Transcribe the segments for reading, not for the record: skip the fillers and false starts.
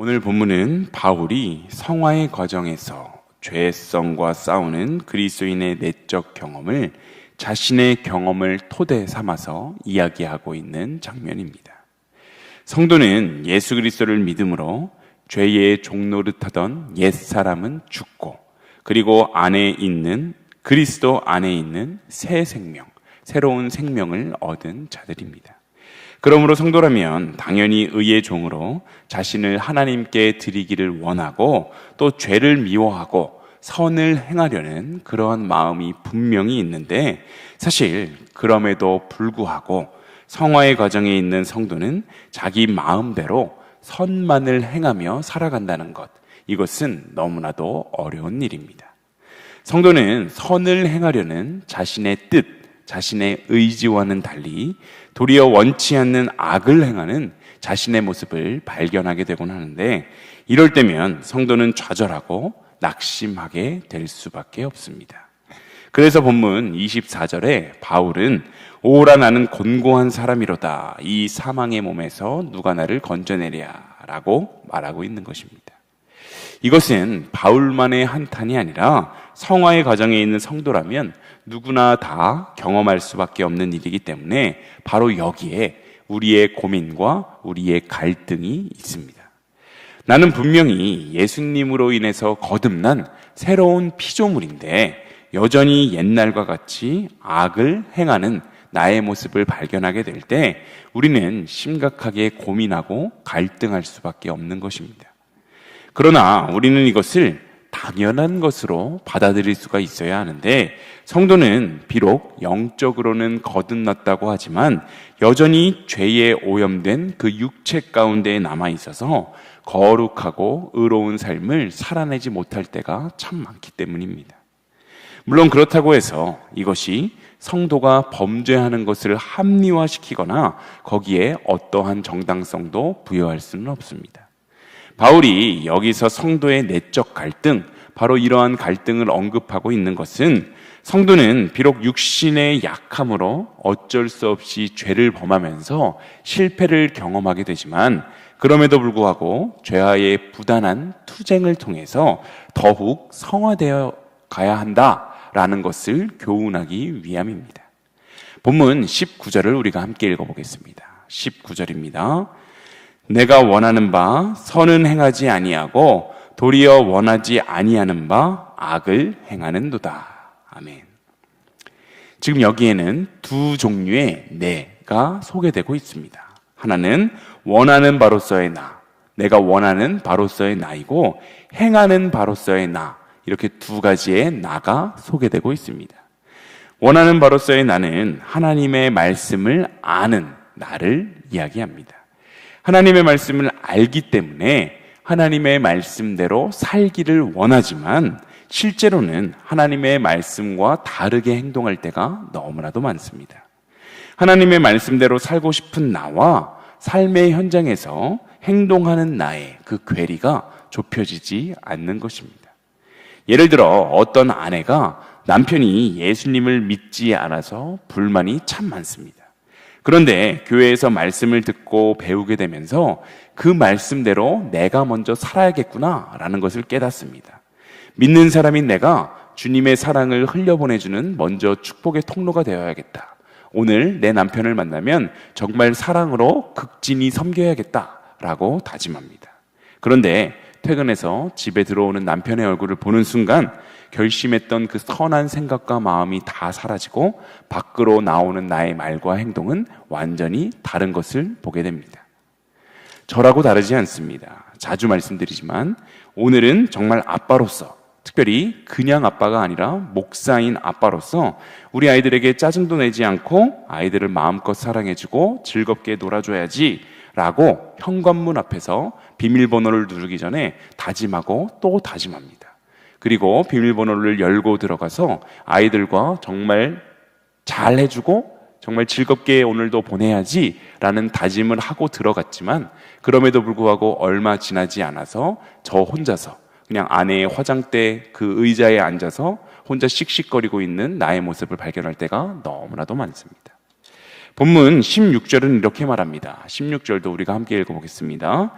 오늘 본문은 바울이 성화의 과정에서 죄성과 싸우는 그리스도인의 내적 경험을 자신의 경험을 토대 삼아서 이야기하고 있는 장면입니다. 성도는 예수 그리스도를 믿음으로 죄의 종노릇하던 옛사람은 죽고, 그리고 그리스도 안에 있는 새 생명, 새로운 생명을 얻은 자들입니다. 그러므로 성도라면 당연히 의의 종으로 자신을 하나님께 드리기를 원하고, 또 죄를 미워하고 선을 행하려는 그러한 마음이 분명히 있는데, 사실 그럼에도 불구하고 성화의 과정에 있는 성도는 자기 마음대로 선만을 행하며 살아간다는 것, 이것은 너무나도 어려운 일입니다. 성도는 선을 행하려는 자신의 뜻, 자신의 의지와는 달리 도리어 원치 않는 악을 행하는 자신의 모습을 발견하게 되곤 하는데, 이럴 때면 성도는 좌절하고 낙심하게 될 수밖에 없습니다. 그래서 본문 24절에 바울은 오라 나는 곤고한 사람이로다, 이 사망의 몸에서 누가 나를 건져내랴 라고 말하고 있는 것입니다. 이것은 바울만의 한탄이 아니라 성화의 과정에 있는 성도라면 누구나 다 경험할 수밖에 없는 일이기 때문에 바로 여기에 우리의 고민과 우리의 갈등이 있습니다. 나는 분명히 예수님으로 인해서 거듭난 새로운 피조물인데 여전히 옛날과 같이 악을 행하는 나의 모습을 발견하게 될 때 우리는 심각하게 고민하고 갈등할 수밖에 없는 것입니다. 그러나 우리는 이것을 당연한 것으로 받아들일 수가 있어야 하는데, 성도는 비록 영적으로는 거듭났다고 하지만 여전히 죄에 오염된 그 육체 가운데에 남아있어서 거룩하고 의로운 삶을 살아내지 못할 때가 참 많기 때문입니다. 물론 그렇다고 해서 이것이 성도가 범죄하는 것을 합리화시키거나 거기에 어떠한 정당성도 부여할 수는 없습니다. 바울이 여기서 성도의 내적 갈등, 바로 이러한 갈등을 언급하고 있는 것은 성도는 비록 육신의 약함으로 어쩔 수 없이 죄를 범하면서 실패를 경험하게 되지만, 그럼에도 불구하고 죄와의 부단한 투쟁을 통해서 더욱 성화되어 가야 한다라는 것을 교훈하기 위함입니다. 본문 19절을 우리가 함께 읽어보겠습니다. 19절입니다. 내가 원하는 바 선은 행하지 아니하고 도리어 원하지 아니하는 바 악을 행하는도다. 아멘. 지금 여기에는 두 종류의 내가 소개되고 있습니다. 하나는 원하는 바로서의 나, 내가 원하는 바로서의 나이고, 행하는 바로서의 나, 이렇게 두 가지의 나가 소개되고 있습니다. 원하는 바로서의 나는 하나님의 말씀을 아는 나를 이야기합니다. 하나님의 말씀을 알기 때문에 하나님의 말씀대로 살기를 원하지만 실제로는 하나님의 말씀과 다르게 행동할 때가 너무나도 많습니다. 하나님의 말씀대로 살고 싶은 나와 삶의 현장에서 행동하는 나의 그 괴리가 좁혀지지 않는 것입니다. 예를 들어 어떤 아내가 남편이 예수님을 믿지 않아서 불만이 참 많습니다. 그런데 교회에서 말씀을 듣고 배우게 되면서 그 말씀대로 내가 먼저 살아야겠구나라는 것을 깨닫습니다. 믿는 사람인 내가 주님의 사랑을 흘려보내주는 먼저 축복의 통로가 되어야겠다. 오늘 내 남편을 만나면 정말 사랑으로 극진히 섬겨야겠다라고 다짐합니다. 그런데 퇴근해서 집에 들어오는 남편의 얼굴을 보는 순간 결심했던 그 선한 생각과 마음이 다 사라지고 밖으로 나오는 나의 말과 행동은 완전히 다른 것을 보게 됩니다. 저라고 다르지 않습니다. 자주 말씀드리지만 오늘은 정말 아빠로서, 특별히 그냥 아빠가 아니라 목사인 아빠로서 우리 아이들에게 짜증도 내지 않고 아이들을 마음껏 사랑해주고 즐겁게 놀아줘야지 라고 현관문 앞에서 비밀번호를 누르기 전에 다짐하고 또 다짐합니다. 그리고 비밀번호를 열고 들어가서 아이들과 정말 잘 해주고 정말 즐겁게 오늘도 보내야지 라는 다짐을 하고 들어갔지만, 그럼에도 불구하고 얼마 지나지 않아서 저 혼자서 그냥 아내의 화장대 그 의자에 앉아서 혼자 씩씩거리고 있는 나의 모습을 발견할 때가 너무나도 많습니다. 본문 16절은 이렇게 말합니다. 16절도 우리가 함께 읽어보겠습니다.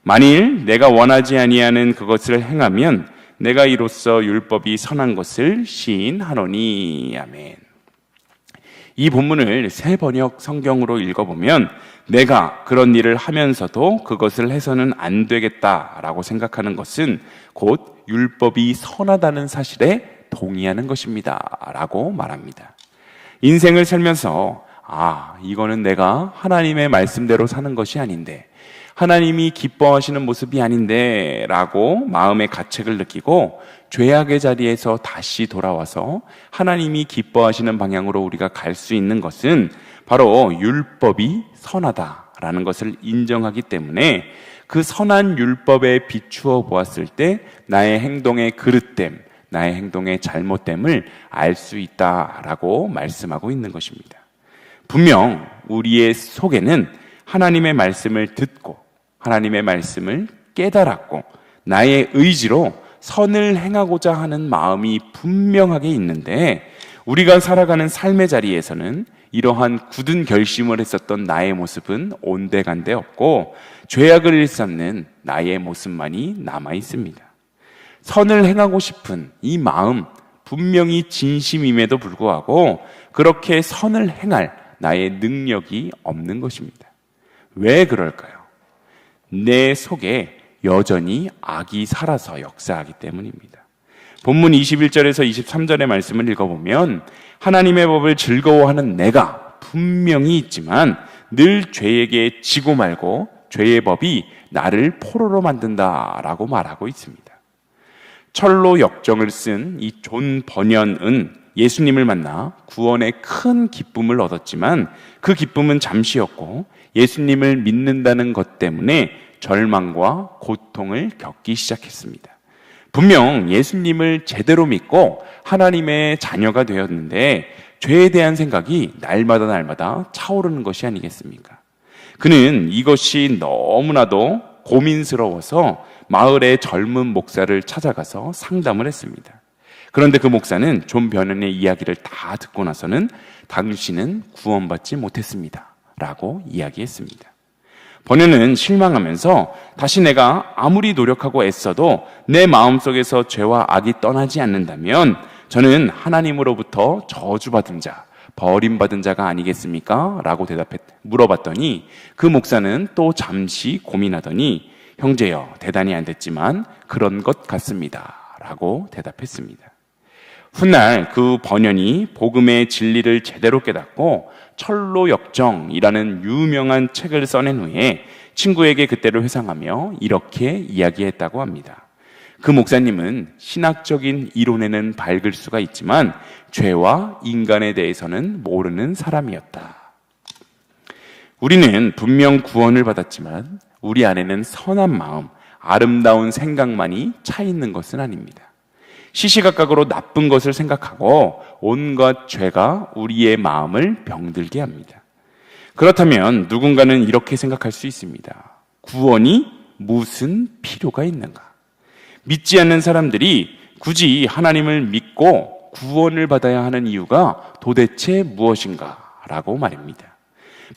만일 내가 원하지 아니하는 그것을 행하면 내가 이로써 율법이 선한 것을 시인하노니. 아멘. 이 본문을 새 번역 성경으로 읽어보면 내가 그런 일을 하면서도 그것을 해서는 안 되겠다라고 생각하는 것은 곧 율법이 선하다는 사실에 동의하는 것입니다 라고 말합니다. 인생을 살면서 이거는 내가 하나님의 말씀대로 사는 것이 아닌데, 하나님이 기뻐하시는 모습이 아닌데 라고 마음의 가책을 느끼고 죄악의 자리에서 다시 돌아와서 하나님이 기뻐하시는 방향으로 우리가 갈 수 있는 것은 바로 율법이 선하다라는 것을 인정하기 때문에 그 선한 율법에 비추어 보았을 때 나의 행동의 그릇됨, 나의 행동의 잘못됨을 알 수 있다라고 말씀하고 있는 것입니다. 분명 우리의 속에는 하나님의 말씀을 듣고 하나님의 말씀을 깨달았고 나의 의지로 선을 행하고자 하는 마음이 분명하게 있는데, 우리가 살아가는 삶의 자리에서는 이러한 굳은 결심을 했었던 나의 모습은 온데간데 없고 죄악을 일삼는 나의 모습만이 남아 있습니다. 선을 행하고 싶은 이 마음, 분명히 진심임에도 불구하고 그렇게 선을 행할 나의 능력이 없는 것입니다. 왜 그럴까요? 내 속에 여전히 악이 살아서 역사하기 때문입니다. 본문 21절에서 23절의 말씀을 읽어보면 하나님의 법을 즐거워하는 내가 분명히 있지만 늘 죄에게 지고 말고 죄의 법이 나를 포로로 만든다라고 말하고 있습니다. 철로 역정을 쓴 이 존 번연은 예수님을 만나 구원의 큰 기쁨을 얻었지만 그 기쁨은 잠시였고 예수님을 믿는다는 것 때문에 절망과 고통을 겪기 시작했습니다. 분명 예수님을 제대로 믿고 하나님의 자녀가 되었는데 죄에 대한 생각이 날마다 차오르는 것이 아니겠습니까? 그는 이것이 너무나도 고민스러워서 마을의 젊은 목사를 찾아가서 상담을 했습니다. 그런데 그 목사는 존 버년의 이야기를 다 듣고 나서는 당신은 구원받지 못했습니다 라고 이야기했습니다. 버년은 실망하면서 다시 내가 아무리 노력하고 애써도 내 마음속에서 죄와 악이 떠나지 않는다면 저는 하나님으로부터 저주받은 자, 버림받은 자가 아니겠습니까? 라고 물어봤더니 그 목사는 또 잠시 고민하더니 형제여, 대단히 안 됐지만 그런 것 같습니다 라고 대답했습니다. 훗날 그 번연이 복음의 진리를 제대로 깨닫고 철로 역정이라는 유명한 책을 써낸 후에 친구에게 그때를 회상하며 이렇게 이야기했다고 합니다. 그 목사님은 신학적인 이론에는 밝을 수가 있지만 죄와 인간에 대해서는 모르는 사람이었다. 우리는 분명 구원을 받았지만 우리 안에는 선한 마음, 아름다운 생각만이 차 있는 것은 아닙니다. 시시각각으로 나쁜 것을 생각하고 온갖 죄가 우리의 마음을 병들게 합니다. 그렇다면 누군가는 이렇게 생각할 수 있습니다. 구원이 무슨 필요가 있는가? 믿지 않는 사람들이 굳이 하나님을 믿고 구원을 받아야 하는 이유가 도대체 무엇인가? 라고 말입니다.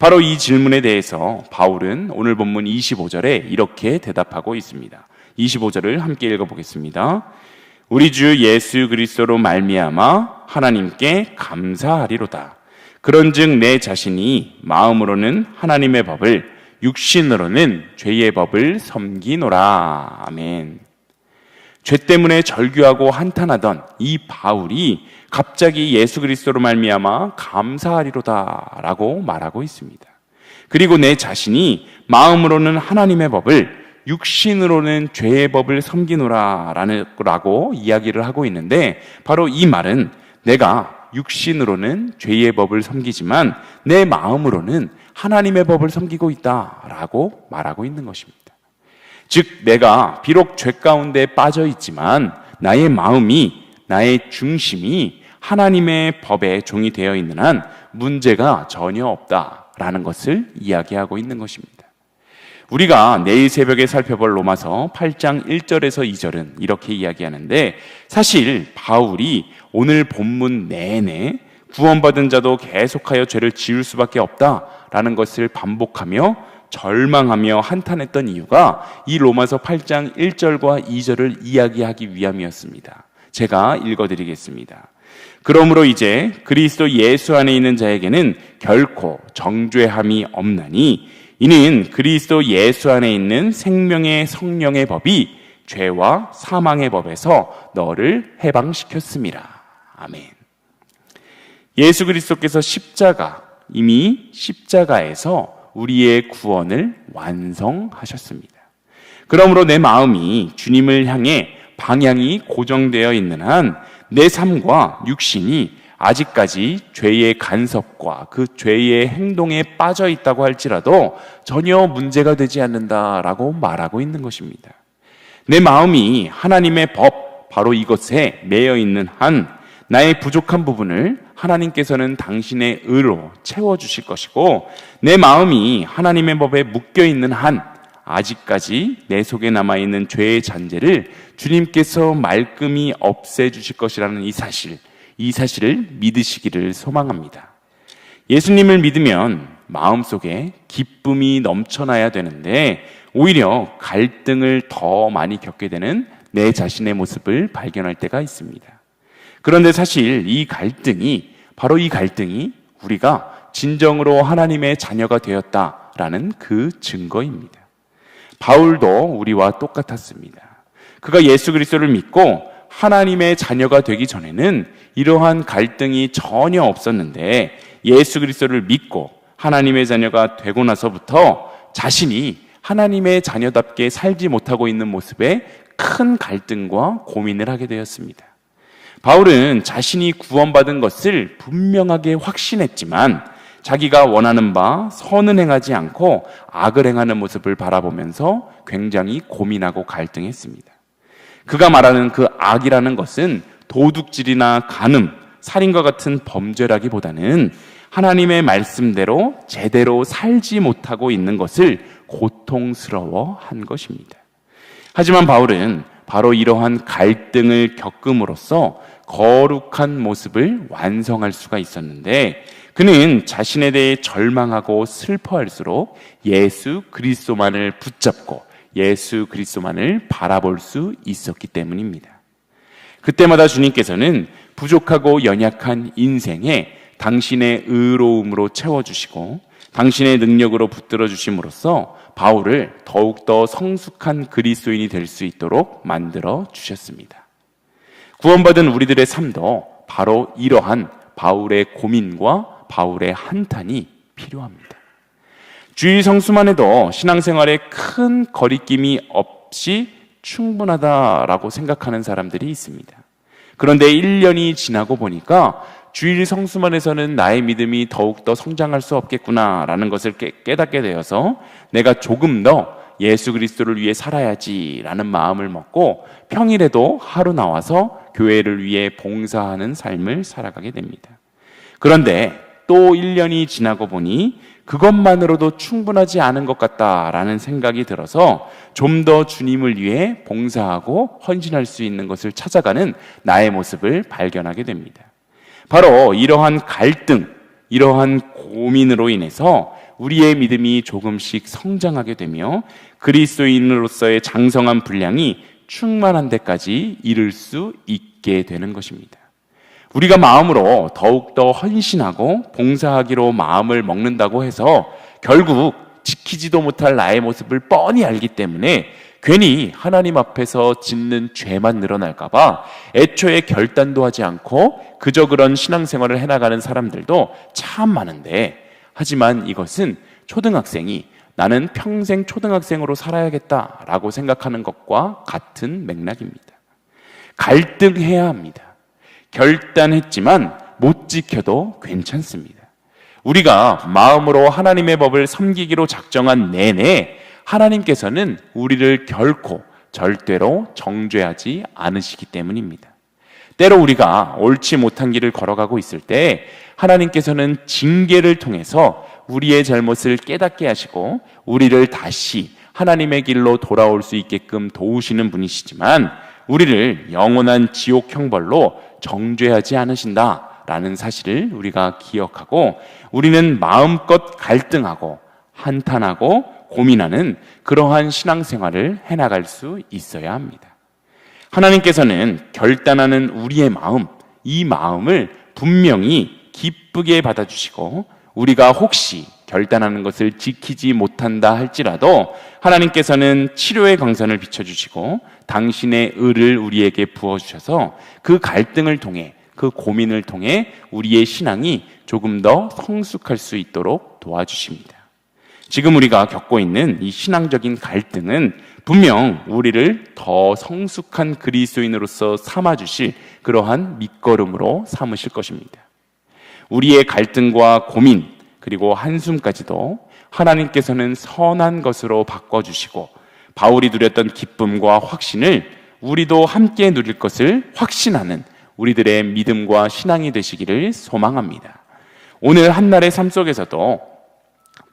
바로 이 질문에 대해서 바울은 오늘 본문 25절에 이렇게 대답하고 있습니다. 25절을 함께 읽어보겠습니다. 우리 주 예수 그리스도로 말미암아 하나님께 감사하리로다. 그런즉 내 자신이 마음으로는 하나님의 법을, 육신으로는 죄의 법을 섬기노라. 아멘. 죄 때문에 절규하고 한탄하던 이 바울이 갑자기 예수 그리스도로 말미암아 감사하리로다라고 말하고 있습니다. 그리고 내 자신이 마음으로는 하나님의 법을, 육신으로는 죄의 법을 섬기노라라고 이야기를 하고 있는데, 바로 이 말은 내가 육신으로는 죄의 법을 섬기지만 내 마음으로는 하나님의 법을 섬기고 있다라고 말하고 있는 것입니다. 즉 내가 비록 죄 가운데 빠져 있지만 나의 마음이, 나의 중심이 하나님의 법의 종이 되어 있는 한 문제가 전혀 없다라는 것을 이야기하고 있는 것입니다. 우리가 내일 새벽에 살펴볼 로마서 8장 1절에서 2절은 이렇게 이야기하는데, 사실 바울이 오늘 본문 내내 구원받은 자도 계속하여 죄를 지을 수밖에 없다라는 것을 반복하며 절망하며 한탄했던 이유가 이 로마서 8장 1절과 2절을 이야기하기 위함이었습니다. 제가 읽어드리겠습니다. 그러므로 이제 그리스도 예수 안에 있는 자에게는 결코 정죄함이 없나니 이는 그리스도 예수 안에 있는 생명의 성령의 법이 죄와 사망의 법에서 너를 해방시켰습니다. 아멘. 예수 그리스도께서 이미 십자가에서 우리의 구원을 완성하셨습니다. 그러므로 내 마음이 주님을 향해 방향이 고정되어 있는 한 내 삶과 육신이 아직까지 죄의 간섭과 그 죄의 행동에 빠져 있다고 할지라도 전혀 문제가 되지 않는다라고 말하고 있는 것입니다. 내 마음이 하나님의 법, 바로 이것에 매여 있는 한 나의 부족한 부분을 하나님께서는 당신의 의로 채워주실 것이고, 내 마음이 하나님의 법에 묶여 있는 한 아직까지 내 속에 남아있는 죄의 잔재를 주님께서 말끔히 없애주실 것이라는 이 사실을 믿으시기를 소망합니다. 예수님을 믿으면 마음속에 기쁨이 넘쳐나야 되는데 오히려 갈등을 더 많이 겪게 되는 내 자신의 모습을 발견할 때가 있습니다. 그런데 사실 바로 이 갈등이 우리가 진정으로 하나님의 자녀가 되었다라는 그 증거입니다. 바울도 우리와 똑같았습니다. 그가 예수 그리스도를 믿고 하나님의 자녀가 되기 전에는 이러한 갈등이 전혀 없었는데, 예수 그리스도를 믿고 하나님의 자녀가 되고 나서부터 자신이 하나님의 자녀답게 살지 못하고 있는 모습에 큰 갈등과 고민을 하게 되었습니다. 바울은 자신이 구원받은 것을 분명하게 확신했지만 자기가 원하는 바 선은 행하지 않고 악을 행하는 모습을 바라보면서 굉장히 고민하고 갈등했습니다. 그가 말하는 그 악이라는 것은 도둑질이나 간음, 살인과 같은 범죄라기보다는 하나님의 말씀대로 제대로 살지 못하고 있는 것을 고통스러워한 것입니다. 하지만 바울은 바로 이러한 갈등을 겪음으로써 거룩한 모습을 완성할 수가 있었는데, 그는 자신에 대해 절망하고 슬퍼할수록 예수 그리스도만을 붙잡고 예수 그리스도만을 바라볼 수 있었기 때문입니다. 그때마다 주님께서는 부족하고 연약한 인생에 당신의 의로움으로 채워주시고 당신의 능력으로 붙들어 주심으로써 바울을 더욱더 성숙한 그리스도인이 될 수 있도록 만들어 주셨습니다. 구원받은 우리들의 삶도 바로 이러한 바울의 고민과 바울의 한탄이 필요합니다. 주일 성수만 해도 신앙생활에 큰 거리낌이 없이 충분하다라고 생각하는 사람들이 있습니다. 그런데 1년이 지나고 보니까 주일 성수만 해서는 나의 믿음이 더욱더 성장할 수 없겠구나라는 것을 깨닫게 되어서 내가 조금 더 예수 그리스도를 위해 살아야지라는 마음을 먹고 평일에도 하루 나와서 교회를 위해 봉사하는 삶을 살아가게 됩니다. 그런데 또 1년이 지나고 보니 그것만으로도 충분하지 않은 것 같다라는 생각이 들어서 좀 더 주님을 위해 봉사하고 헌신할 수 있는 것을 찾아가는 나의 모습을 발견하게 됩니다. 바로 이러한 갈등, 이러한 고민으로 인해서 우리의 믿음이 조금씩 성장하게 되며 그리스도인으로서의 장성한 분량이 충만한 데까지 이를 수 있게 되는 것입니다. 우리가 마음으로 더욱더 헌신하고 봉사하기로 마음을 먹는다고 해서 결국 지키지도 못할 나의 모습을 뻔히 알기 때문에 괜히 하나님 앞에서 짓는 죄만 늘어날까봐 애초에 결단도 하지 않고 그저 그런 신앙생활을 해나가는 사람들도 참 많은데, 하지만 이것은 초등학생이 나는 평생 초등학생으로 살아야겠다라고 생각하는 것과 같은 맥락입니다. 갈등해야 합니다. 결단했지만 못 지켜도 괜찮습니다. 우리가 마음으로 하나님의 법을 섬기기로 작정한 내내 하나님께서는 우리를 결코 절대로 정죄하지 않으시기 때문입니다. 때로 우리가 옳지 못한 길을 걸어가고 있을 때 하나님께서는 징계를 통해서 우리의 잘못을 깨닫게 하시고 우리를 다시 하나님의 길로 돌아올 수 있게끔 도우시는 분이시지만 우리를 영원한 지옥 형벌로 정죄하지 않으신다라는 사실을 우리가 기억하고 우리는 마음껏 갈등하고 한탄하고 고민하는 그러한 신앙생활을 해나갈 수 있어야 합니다. 하나님께서는 결단하는 우리의 마음, 이 마음을 분명히 기쁘게 받아주시고, 우리가 혹시 결단하는 것을 지키지 못한다 할지라도 하나님께서는 치료의 광선을 비춰주시고 당신의 의를 우리에게 부어주셔서 그 갈등을 통해, 그 고민을 통해 우리의 신앙이 조금 더 성숙할 수 있도록 도와주십니다. 지금 우리가 겪고 있는 이 신앙적인 갈등은 분명 우리를 더 성숙한 그리스도인으로서 삼아주실 그러한 밑거름으로 삼으실 것입니다. 우리의 갈등과 고민, 그리고 한숨까지도 하나님께서는 선한 것으로 바꿔주시고, 바울이 누렸던 기쁨과 확신을 우리도 함께 누릴 것을 확신하는 우리들의 믿음과 신앙이 되시기를 소망합니다. 오늘 한날의 삶 속에서도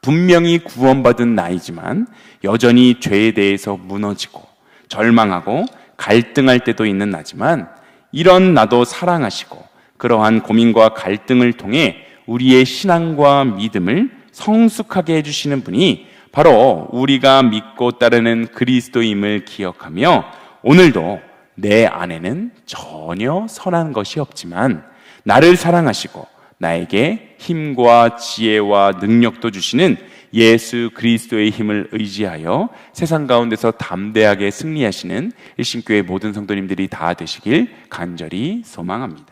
분명히 구원받은 나이지만 여전히 죄에 대해서 무너지고 절망하고 갈등할 때도 있는 나지만, 이런 나도 사랑하시고 그러한 고민과 갈등을 통해 우리의 신앙과 믿음을 성숙하게 해주시는 분이 바로 우리가 믿고 따르는 그리스도임을 기억하며, 오늘도 내 안에는 전혀 선한 것이 없지만 나를 사랑하시고 나에게 힘과 지혜와 능력도 주시는 예수 그리스도의 힘을 의지하여 세상 가운데서 담대하게 승리하시는 일신교회 모든 성도님들이 다 되시길 간절히 소망합니다.